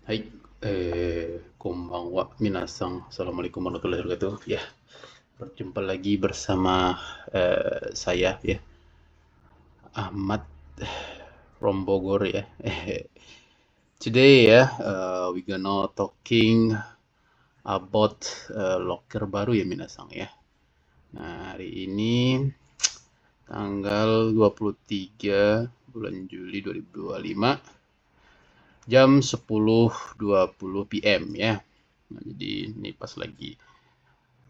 Hai, konbanwa, minasang. Assalamualaikum warahmatullahi wabarakatuh. Ya, berjumpa lagi bersama saya ya, Ahmad from Bogor ya. Today ya, we gonna talking about locker baru ya minasang ya. Nah, hari ini tanggal 23 bulan Juli 2025 jam 10.20 PM ya. Nah, jadi ini pas lagi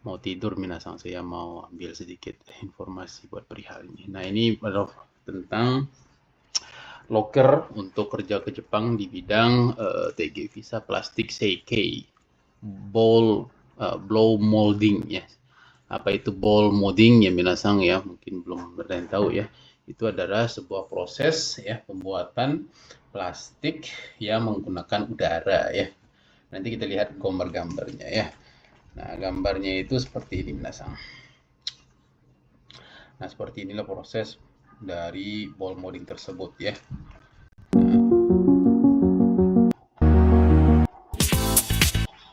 mau tidur minasang, saya mau ambil sedikit informasi buat perihal ini. Nah, ini adalah tentang locker untuk kerja ke Jepang di bidang TG visa plastik Seikei blow molding ya. Apa itu ball molding ya minasang ya, mungkin belum ada yang tahu ya. Itu adalah sebuah proses ya pembuatan plastik yang menggunakan udara ya. Nanti kita lihat gambar-gambarnya ya. Nah, gambarnya itu seperti ini minasang. Nah, seperti inilah proses dari ball molding tersebut ya.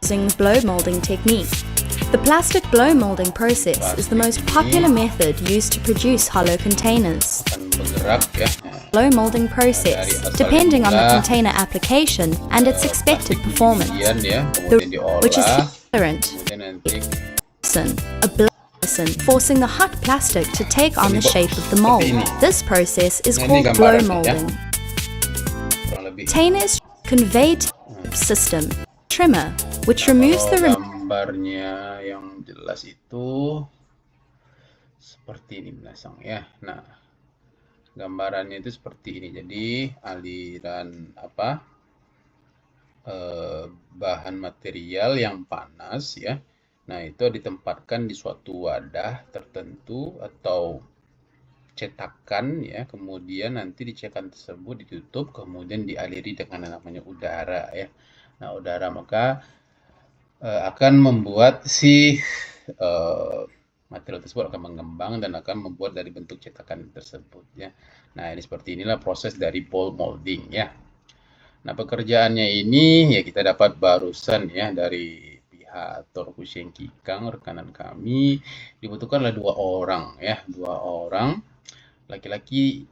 Using blow molding technique. The plastic blow molding process is the most popular method used to produce hollow containers. Akan bergerak ya. Blow molding process, depending on the container application and its expected performance, Ya, kemudian diolah, which is different. kemudian nanti A blow forcing the hot plastic to take on the shape of the mold. This process is called blow molding. kurang lebih Containers conveyed system trimmer, which removes the gambarnya yang jelas itu seperti ini minasang ya. Nah, gambarannya itu seperti ini. Jadi aliran bahan material yang panas ya. Nah, itu ditempatkan di suatu wadah tertentu atau cetakan ya. Kemudian nanti di cetakan tersebut ditutup, kemudian dialiri dengan yang namanya udara ya. Nah, udara maka akan membuat si material tersebut akan mengembang dan akan membuat dari bentuk cetakan tersebut ya. Nah, ini seperti inilah proses dari ball molding ya. Nah, pekerjaannya ini ya kita dapat barusan ya dari pihak Torkushen Kikang, rekanan kami, dibutuhkanlah 2 orang ya, 2 orang laki-laki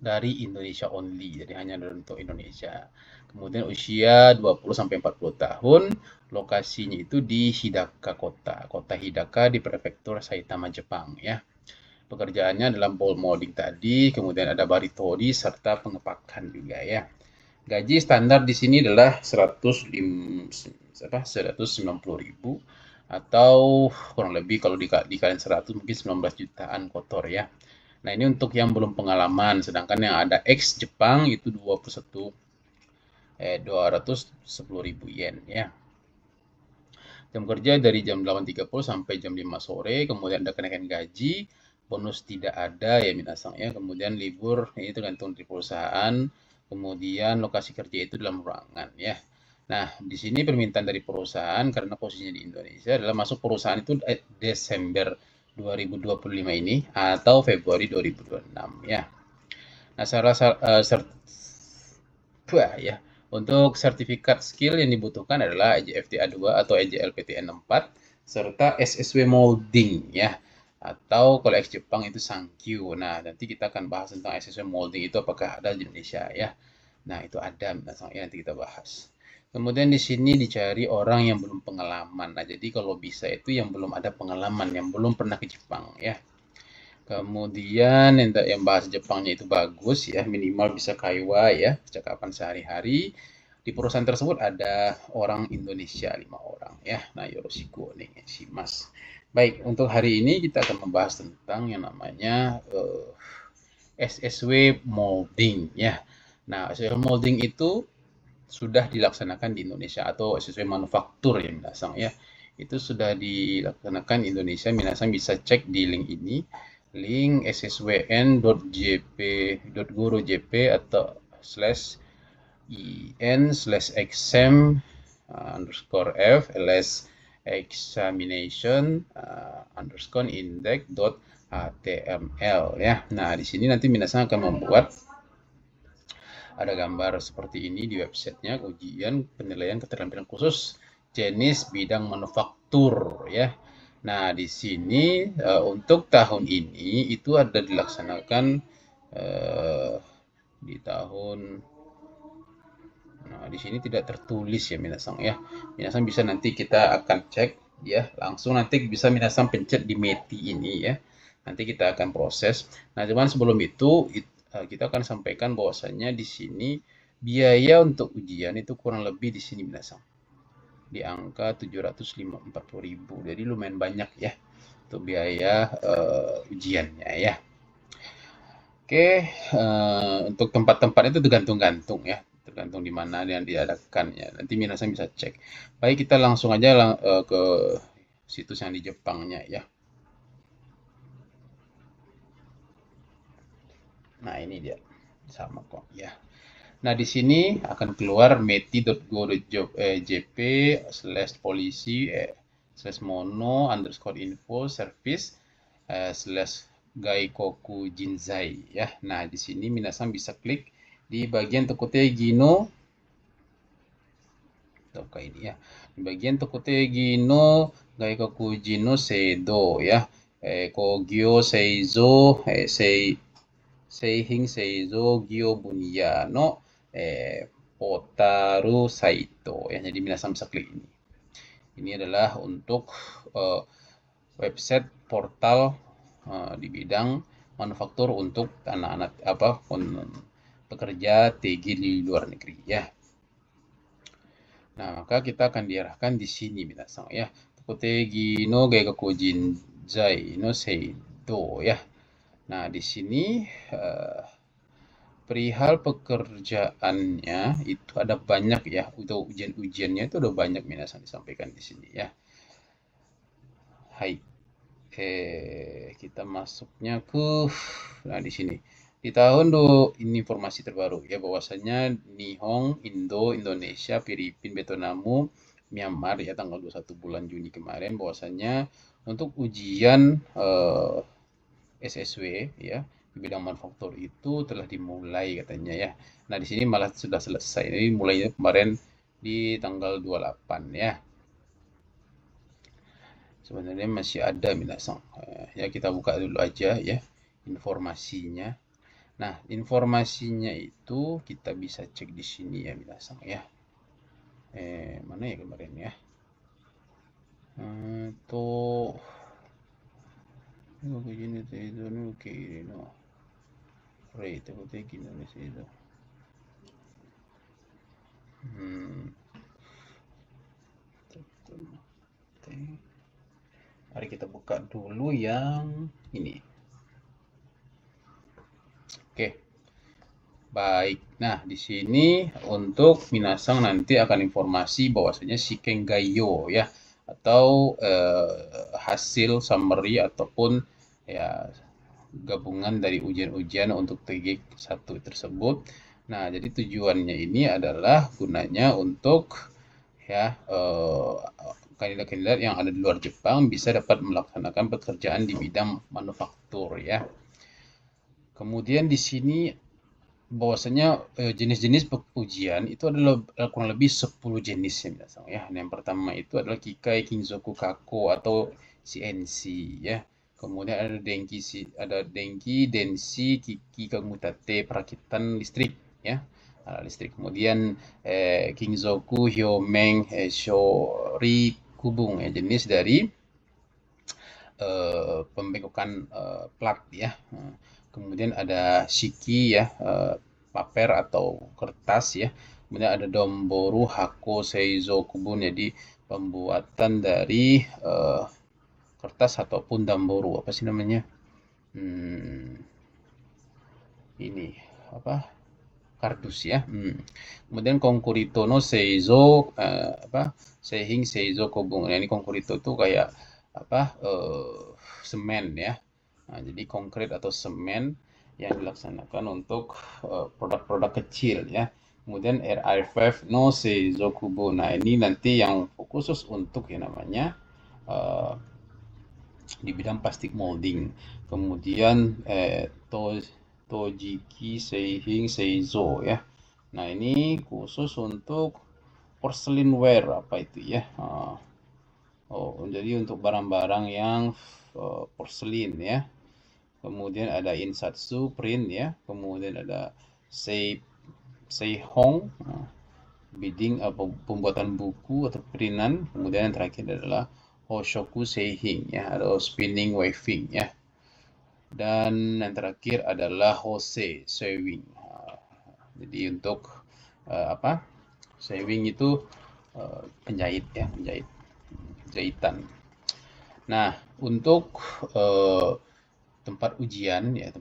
dari Indonesia only, jadi hanya untuk Indonesia. Kemudian usia 20-40 tahun, lokasinya itu di Hidaka kota Hidaka di prefektur Saitama, Jepang ya. Pekerjaannya dalam ball molding tadi, kemudian ada baritori serta pengepakan juga ya. Gaji standar di sini adalah 190.000 atau kurang lebih kalau dikalikan 100 mungkin 19 jutaan kotor ya. Nah, ini untuk yang belum pengalaman, sedangkan yang ada ex Jepang itu 210.000 yen ya. Jam kerja dari jam 8.30 sampai jam 5 sore, kemudian ada kenaikan gaji, bonus tidak ada ya minasang ya. Kemudian libur ini tergantung dari perusahaan, kemudian lokasi kerja itu dalam ruangan ya. Nah, di sini permintaan dari perusahaan karena posisinya di Indonesia adalah masuk perusahaan itu Desember 2025 ini atau Februari 2026 ya. Nah, ya. Untuk sertifikat skill yang dibutuhkan adalah EJFTA 2 atau EJLPTN 4 serta SSW molding ya. Atau kalau ex Jepang itu Sankyu. Nah, nanti kita akan bahas tentang SSW molding itu apakah ada di Indonesia ya. Nah, itu ada nanti kita bahas. Kemudian di sini dicari orang yang belum pengalaman. Nah, jadi kalau bisa itu yang belum ada pengalaman, yang belum pernah ke Jepang ya. Kemudian yang bahasa Jepangnya itu bagus ya, minimal bisa kaiwa ya, percakapan sehari-hari. Di perusahaan tersebut ada orang Indonesia 5 orang ya. Nah, yoroshiku nih si Mas. Baik, untuk hari ini kita akan membahas tentang yang namanya SSW molding ya. Nah, SSW molding itu sudah dilaksanakan di Indonesia atau SSW manufaktur ya minasang ya. Itu sudah dilaksanakan di Indonesia, minasang bisa cek di link ini, link sswn.jp.guru.jp atau /in/exam underscore f ls examination underscore index.html ya. Nah, di sini nanti minasang akan membuat ada gambar seperti ini di websitenya, ujian penilaian keterampilan khusus jenis bidang manufaktur ya. Nah, di sini untuk tahun ini itu ada dilaksanakan di tahun. Nah, di sini tidak tertulis ya minasang ya. Minasang bisa nanti kita akan cek ya, langsung nanti bisa minasang pencet di Meti ini ya. Nanti kita akan proses. Nah, cuman sebelum itu kita akan sampaikan bahwasannya di sini biaya untuk ujian itu kurang lebih di sini minasang. Di angka 740.000. Jadi lumayan banyak ya untuk biaya ujiannya ya. Oke, untuk tempat-tempat itu tergantung-gantung ya, tergantung di mana yang diadakan ya. Nanti minasan bisa cek. Baik, kita langsung aja ke situs yang di Jepangnya ya. Nah, ini dia. Sama kok ya. Nah, di sini akan keluar meti.go.jp/polisi/mono_info service/gaikoku jinzai ya. Nah, di sini minasan bisa klik di bagian Tokote Gino ini ya. Di bagian Tokote Gino Gaikoku Jino Seido ya. Kogyo Seizo Seihin Seizo Gyo Bunya no Potaru Saito ya. Jadi minasan bisa klik ini. Ini adalah untuk website portal di bidang manufaktur untuk anak-anak pekerja TG di luar negeri ya. Nah, maka kita akan diarahkan di sini minasan ya. Tokotegi no Gaikoku Jinzai no Seido ya. Nah, di sini perihal pekerjaannya itu ada banyak ya. Untuk ujian-ujiannya itu ada banyak minasan disampaikan di sini ya. Hai. Kita masuknya ke di sini. Di tahun ini informasi terbaru ya bahwasanya Nihon, Indonesia, Filipina, Vietnam, Myanmar ya tanggal 21 bulan Juni kemarin bahwasanya untuk ujian SSW ya di bidang manufaktur itu telah dimulai katanya ya. Nah, di sini malah sudah selesai. Ini mulainya kemarin di tanggal 28 ya. Sebenarnya masih ada minasan. Ya kita buka dulu aja ya informasinya. Nah, informasinya itu kita bisa cek di sini ya minasan ya. Mana ya kemarin ya? Tuh. Ini itu oke no. Rate aku taking ini itu. Mari kita buka dulu yang ini. Oke. Baik. Nah, di sini untuk minasang nanti akan informasi bahwasanya Shikengayo ya atau hasil summary ataupun ya gabungan dari ujian-ujian untuk TG 1 tersebut. Nah, jadi tujuannya ini adalah gunanya untuk ya kandidat-kandidat yang ada di luar Jepang bisa dapat melaksanakan pekerjaan di bidang manufaktur ya. Kemudian di sini bahwasanya jenis-jenis ujian itu adalah kurang lebih 10 jenis ya. Yang pertama itu adalah Kikai Kinzoku Kako atau CNC ya. Kemudian ada Denki, Densi, Kiki, Kamutate, perakitan listrik ya. Listrik. Kemudian Kinzoku, Hyomeng, Shori, Kubung ya, jenis dari pembengkokan plat ya. Kemudian ada Shiki ya, paper atau kertas ya. Kemudian ada Domboru, Hako, Seizo, Kubun, jadi pembuatan dari kertas ataupun damboru apa sih namanya? Ini apa? Kardus ya. Kemudian Konkurito no Seizo Seihin Seizo Kobung. Nah, ini Konkurito itu kayak semen ya. Nah, jadi konkret atau semen yang dilaksanakan untuk produk-produk kecil ya. Kemudian RR5 no Seizo Kubo. Nah, ini nanti yang khusus untuk yang namanya di bidang plastik molding. Kemudian Tojiki Seihin Seizo ya. Nah, ini khusus untuk porcelainware, apa itu ya? Jadi untuk barang-barang yang porselin ya. Kemudian ada insatsu print ya. Kemudian ada seihong, bidding pembuatan buku atau printan. Kemudian yang terakhir adalah hoshoku seihing ya, atau spinning weaving ya. Dan yang terakhir adalah hose sewing. Jadi untuk sewing itu penjahit ya, jahitan. Nah, untuk tempat ujiannya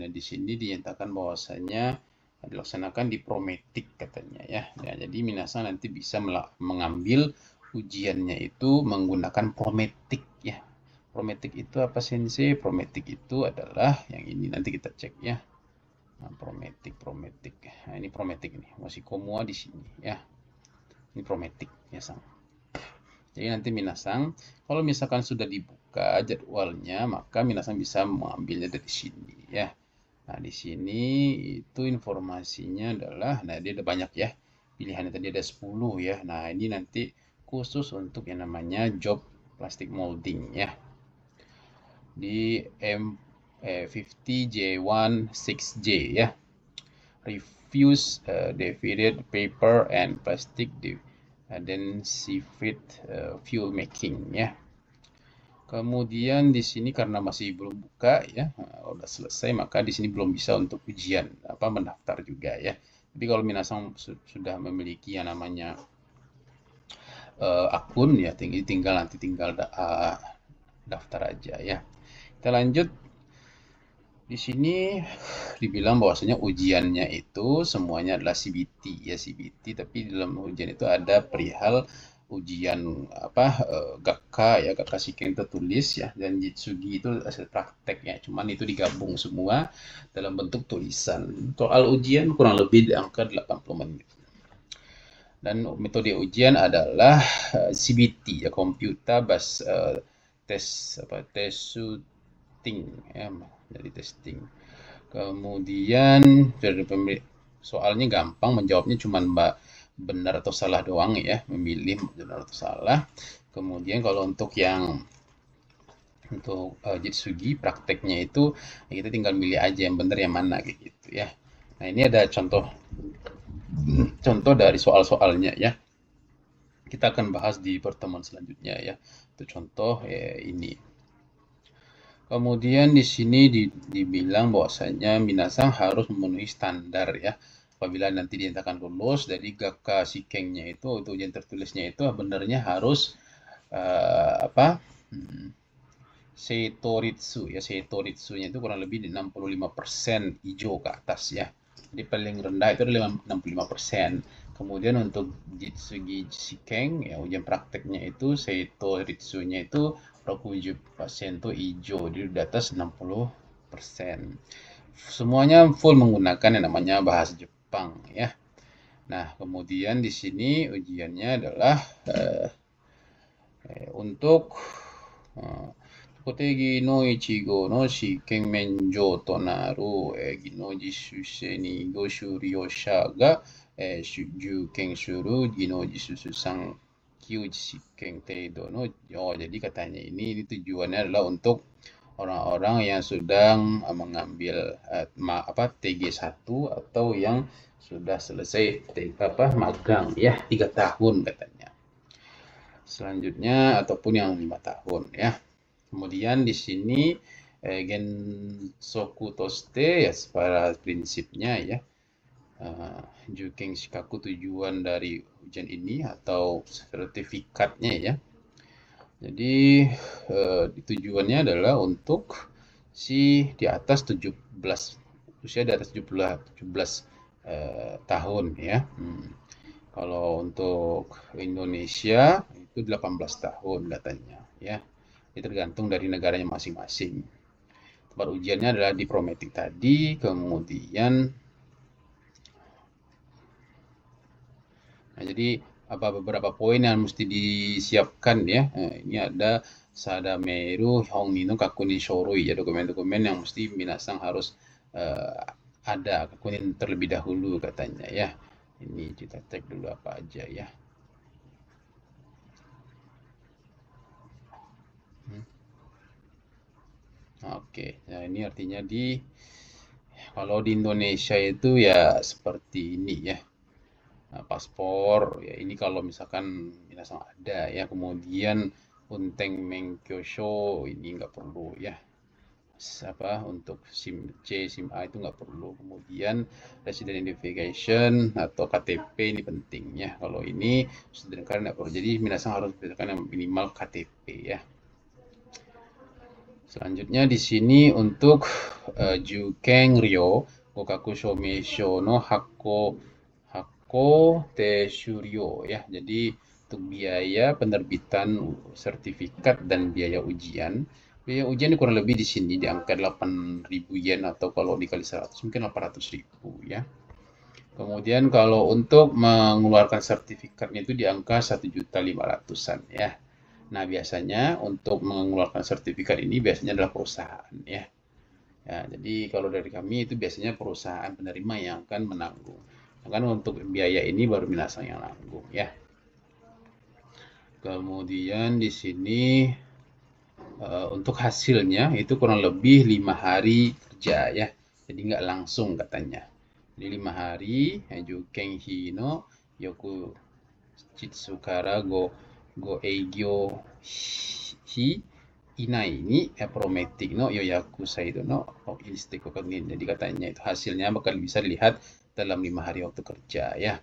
di sini dinyatakan bahwasanya dilaksanakan di Prometik katanya ya. Jadi minasan nanti bisa mengambil ujiannya itu menggunakan Prometik ya. Prometik itu apa sensei? Prometik itu adalah yang ini, nanti kita cek ya. Nah, Prometik. Nah, ini Prometik nih, masih komua di sini ya. Ini Prometik ya, sang. Jadi nanti minasang, kalau misalkan sudah dibuka jadwalnya, maka minasang bisa mengambilnya dari sini ya. Nah, di sini itu informasinya adalah, nah dia ada banyak ya. Pilihannya tadi ada 10 ya. Nah, ini nanti khusus untuk yang namanya job plastic molding ya. Di M50J1 6J ya. Refuse defeated paper and plastic dan sifit fuel making ya. Kemudian di sini karena masih belum buka ya, udah selesai, maka di sini belum bisa untuk ujian mendaftar juga ya. Jadi kalau minasang sudah memiliki yang namanya akun ya, tinggal daftar aja ya. Kita lanjut. Di sini dibilang bahwasanya ujiannya itu semuanya adalah CBT ya, CBT, tapi di dalam ujian itu ada perihal ujian Gakka ya, Gakka Shiken tertulis ya, dan Jitsugi itu hasil praktek ya, cuman itu digabung semua dalam bentuk tulisan. Soal ujian kurang lebih di angka 80 menit. Dan metode ujian adalah CBT ya, computer based test shooting ya, dari testing. Kemudian soalnya gampang, menjawabnya cuma benar atau salah doang ya, memilih benar atau salah. Kemudian kalau untuk Jitsugi prakteknya itu ya kita tinggal milih aja yang benar yang mana kayak gitu ya. Nah, ini ada contoh dari soal-soalnya ya. Kita akan bahas di pertemuan selanjutnya ya. Itu contoh ini. Kemudian di sini dibilang bahwasanya minasang harus memenuhi standar ya. Apabila nanti dinyatakan lulus dari Gakka Shikengnya itu ujian tertulisnya itu benarnya harus Seitoritsu ya. Seitoritsunya itu kurang lebih di 65% hijau ke atas ya. Jadi paling rendah itu adalah 65%. Kemudian untuk Jitsugi Shiken ya, ujian prakteknya itu Seitoritsunya itu 27% hijau, jadi di atas 60%. Semuanya full menggunakan yang namanya bahasa Jepang ya. Nah, kemudian di sini ujiannya adalah untuk Kotegi no ichigo no shiken menjo to naru gi no jisuse ni go shuriyosha ga juken shuru gi no jisusu san shiken teido no. Jadi katanya ini tujuannya adalah untuk orang-orang yang sedang mengambil TG1 atau yang sudah selesai magang ya 3 tahun katanya. Selanjutnya ataupun yang 5 tahun ya. Kemudian di sini gensoku toste ya, pada prinsipnya ya, juken shikaku tujuan dari ujian ini atau sertifikatnya ya. Jadi tujuannya adalah untuk si di atas 17 usia di atas 17 tahun ya. Kalau untuk Indonesia itu 18 tahun katanya ya. Ini tergantung dari negaranya masing-masing. Tempat ujiannya adalah di Prometik tadi, kemudian jadi beberapa poin yang mesti disiapkan ya. Ini ada Sadameru Hongi no Kakuni Shorui ya, dokumen-dokumen yang mesti minasang harus ada kakunin terlebih dahulu katanya ya. Ini kita cek dulu apa aja ya. Oke, nah ini artinya kalau di Indonesia itu ya seperti ini ya. Nah, paspor ya ini kalau misalkan minasang ada ya, kemudian unteng menkyo ini nggak perlu ya. Untuk SIM C, SIM A itu nggak perlu. Kemudian resident identification atau KTP ini penting ya. Kalau ini student card nggak perlu. Jadi minasang harus berdasarkan yang minimal KTP ya. Selanjutnya di sini untuk Jukeng Ryo Gokaku Shomeisho no Hako Teshuryo ya. Jadi untuk biaya penerbitan sertifikat dan biaya ujian. Biaya ujian kurang lebih di sini di angka 8.000 yen atau kalau dikali 100 mungkin 800.000 ya. Kemudian kalau untuk mengeluarkan sertifikatnya itu di angka 1.500.000-an ya. Nah, biasanya untuk mengeluarkan sertifikat ini biasanya adalah perusahaan ya. Ya, jadi kalau dari kami itu biasanya perusahaan penerima yang akan menanggung. Kan untuk biaya ini baru minasang yang nanggung ya. Kemudian di sini untuk hasilnya itu kurang lebih 5 hari kerja ya. Jadi nggak langsung katanya. Jadi 5 hari, Jukeng Hino, Yoku Chitsukara go Eigyo hi inai ni prometik no yoyaku saido no insteko kagin. Jadi katanya itu hasilnya bakal bisa dilihat dalam 5 hari waktu kerja ya.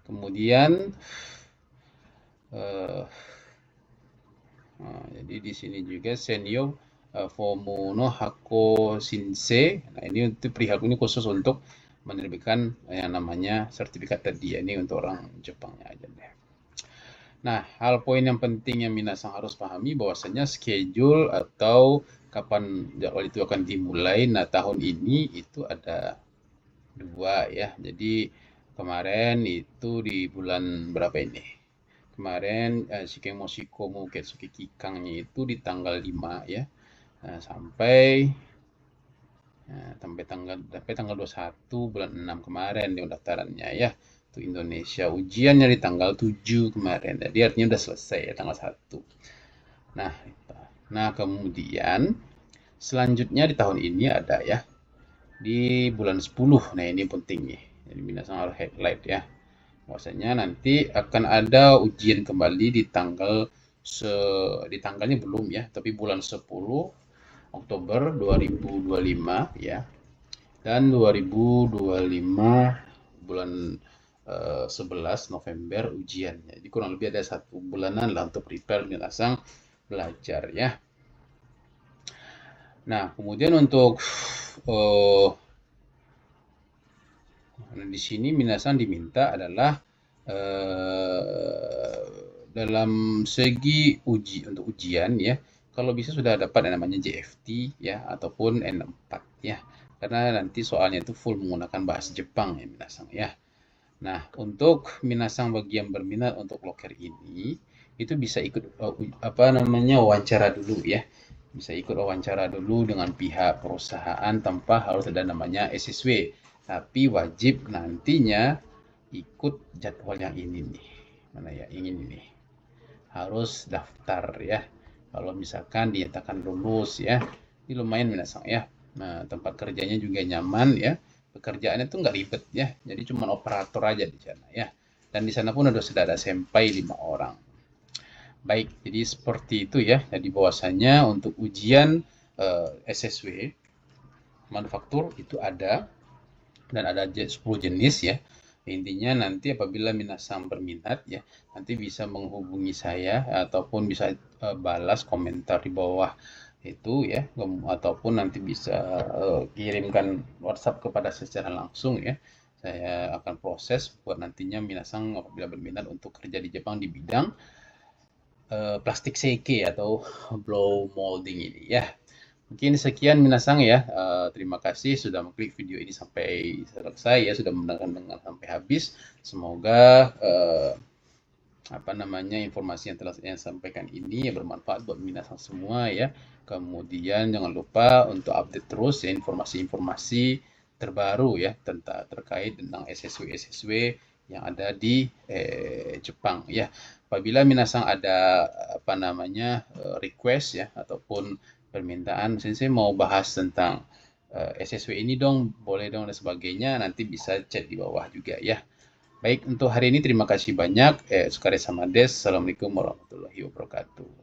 Kemudian jadi di sini juga senyo fomo no hako shinsei. Nah, ini untuk perihal ini khusus untuk menerbitkan yang namanya sertifikat tadi ya. Ini untuk orang Jepangnya aja deh. Nah, hal poin yang penting yang minasang harus pahami bahwasanya schedule atau kapan jadwal itu akan dimulai. Nah, tahun ini itu ada 2 ya. Jadi kemarin itu di bulan berapa ini? Kemarin Shiken Moshiko Ketsuki Kikangnya itu di tanggal 5 ya. Nah, sampai tanggal 21 bulan 6 kemarin di pendaftarannya ya. Untuk Indonesia ujiannya di tanggal 7 kemarin. Jadi artinya udah selesai ya tanggal 1. Nah, kemudian selanjutnya di tahun ini ada ya di bulan 10. Nah, ini penting nih. Jadi minasang harus highlight ya. Bahwasanya nanti akan ada ujian kembali di tanggalnya belum ya, tapi bulan 10 Oktober 2025 ya. Dan 2025 bulan 11 November ujiannya. Jadi kurang lebih ada 1 bulanan lah untuk prepare minasang belajar ya. Nah, kemudian untuk di sini minasang diminta adalah dalam segi untuk ujian ya. Kalau bisa sudah dapat yang namanya JFT ya ataupun N4 ya. Karena nanti soalnya itu full menggunakan bahasa Jepang ya minasang ya. Nah, untuk minasang bagi yang berminat untuk loker ini itu bisa ikut wawancara dulu ya. Bisa ikut wawancara dulu dengan pihak perusahaan tanpa harus ada namanya SSW. Tapi wajib nantinya ikut jadwal yang ini nih. Mana ya? Ini nih. Harus daftar ya. Kalau misalkan dinyatakan lulus ya. Ini lumayan minasang ya. Nah, tempat kerjanya juga nyaman ya. Pekerjaannya tuh nggak ribet ya. Jadi cuma operator aja di sana ya. Dan di sana pun sudah ada sampai 5 orang. Baik, jadi seperti itu ya. Jadi bahwasanya untuk ujian SSW manufaktur itu ada dan ada 10 jenis ya. Intinya nanti apabila minasang berminat ya, nanti bisa menghubungi saya ataupun bisa balas komentar di bawah itu ya, ataupun nanti bisa kirimkan WhatsApp kepada saya secara langsung ya. Saya akan proses buat nantinya minasang apabila berminat untuk kerja di Jepang di bidang plastik seike atau blow molding ini ya. Mungkin sekian minasang ya. Terima kasih sudah mengklik video ini sampai selesai ya, sudah mendengar sampai habis. Semoga informasi yang telah saya sampaikan ini ya bermanfaat buat minasang semua ya. Kemudian jangan lupa untuk update terus ya informasi-informasi terbaru ya terkait tentang SSW yang ada di Jepang ya. Apabila minasang ada request ya ataupun permintaan, sensei mau bahas tentang SSW ini dong, boleh dong dan sebagainya, nanti bisa chat di bawah juga ya. Baik, untuk hari ini terima kasih banyak. Sukare sama des. Assalamualaikum warahmatullahi wabarakatuh.